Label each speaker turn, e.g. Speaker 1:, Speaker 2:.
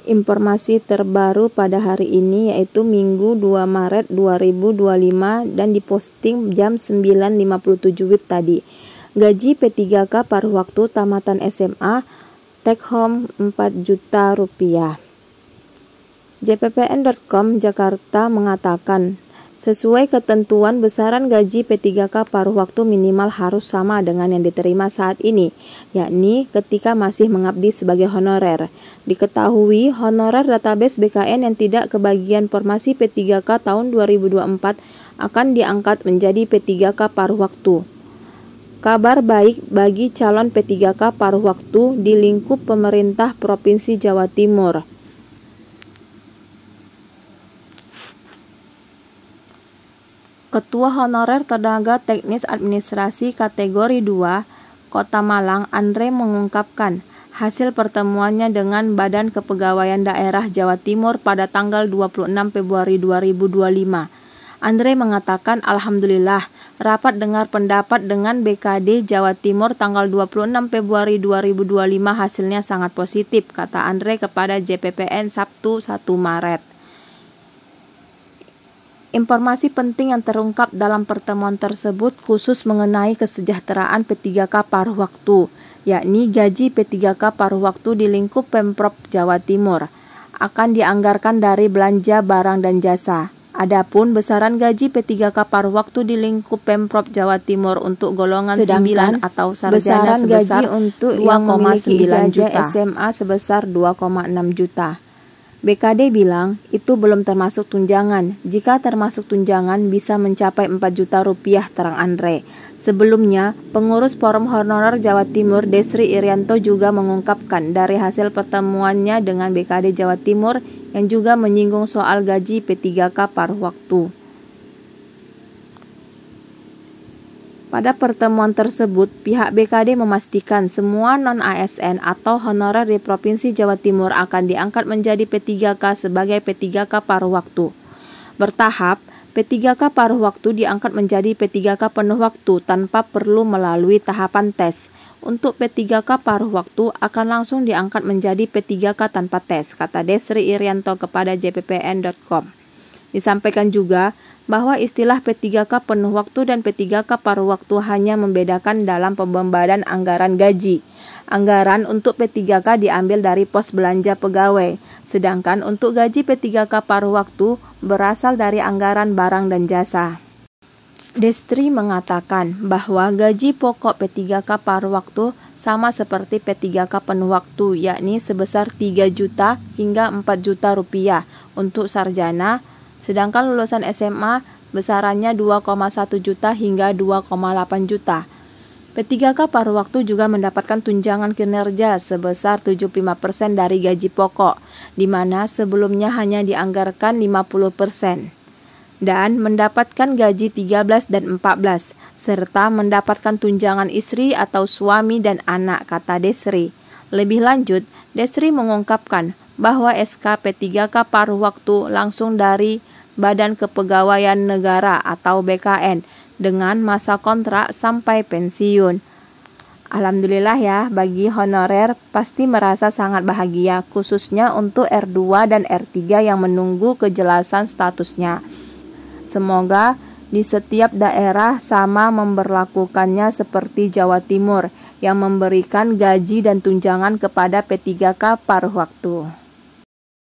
Speaker 1: Informasi terbaru pada hari ini yaitu Minggu 2 Maret 2025 dan diposting jam 9.57 WIB tadi. Gaji P3K paruh waktu tamatan SMA take home 4 juta rupiah. JPPN.com Jakarta mengatakan, sesuai ketentuan besaran gaji P3K paruh waktu minimal harus sama dengan yang diterima saat ini, yakni ketika masih mengabdi sebagai honorer. Diketahui honorer database BKN yang tidak kebagian formasi P3K tahun 2024 akan diangkat menjadi P3K paruh waktu. Kabar baik bagi calon P3K paruh waktu di lingkup pemerintah Provinsi Jawa Timur. Ketua Honorer Tenaga Teknis Administrasi kategori 2 Kota Malang, Andre mengungkapkan hasil pertemuannya dengan Badan Kepegawaian Daerah Jawa Timur pada tanggal 26 Februari 2025. Andre mengatakan, alhamdulillah, rapat dengar pendapat dengan BKD Jawa Timur tanggal 26 Februari 2025 hasilnya sangat positif, kata Andre kepada JPPN Sabtu 1 Maret. Informasi penting yang terungkap dalam pertemuan tersebut khusus mengenai kesejahteraan P3K paruh waktu, yakni gaji P3K paruh waktu di lingkup Pemprov Jawa Timur akan dianggarkan dari belanja barang dan jasa. Adapun besaran gaji P3K paruh waktu di lingkup Pemprov Jawa Timur untuk golongan 9 atau sarjana sebesar untuk 2,9 juta, SMA sebesar 2,6 juta. BKD bilang itu belum termasuk tunjangan. Jika termasuk tunjangan bisa mencapai 4 juta rupiah, terang Andre. Sebelumnya, pengurus Forum Honorer Jawa Timur Desri Irianto juga mengungkapkan dari hasil pertemuannya dengan BKD Jawa Timur yang juga menyinggung soal gaji P3K paruh waktu. Pada pertemuan tersebut, pihak BKD memastikan semua non-ASN atau honorer di Provinsi Jawa Timur akan diangkat menjadi P3K sebagai P3K paruh waktu. Bertahap, P3K paruh waktu diangkat menjadi P3K penuh waktu tanpa perlu melalui tahapan tes. Untuk P3K paruh waktu akan langsung diangkat menjadi P3K tanpa tes, kata Desri Irianto kepada JPPN.com. Disampaikan juga bahwa istilah P3K penuh waktu dan P3K paruh waktu hanya membedakan dalam pembebanan anggaran gaji. Anggaran untuk P3K diambil dari pos belanja pegawai, sedangkan untuk gaji P3K paruh waktu berasal dari anggaran barang dan jasa. Destri mengatakan bahwa gaji pokok P3K paruh waktu sama seperti P3K penuh waktu, yakni sebesar 3 juta hingga 4 juta rupiah untuk sarjana, sedangkan lulusan SMA besarannya 2,1 juta hingga 2,8 juta. P3K paruh waktu juga mendapatkan tunjangan kinerja sebesar 75% dari gaji pokok, di mana sebelumnya hanya dianggarkan 50%. Dan mendapatkan gaji 13 dan 14, serta mendapatkan tunjangan istri atau suami dan anak, kata Desri. Lebih lanjut, Desri mengungkapkan bahwa SK P3K paruh waktu langsung dari Badan Kepegawaian Negara atau BKN dengan masa kontrak sampai pensiun. Alhamdulillah ya, bagi honorer pasti merasa sangat bahagia, khususnya untuk R2 dan R3 yang menunggu kejelasan statusnya. Semoga di setiap daerah sama memberlakukannya seperti Jawa Timur yang memberikan gaji dan tunjangan kepada P3K paruh waktu.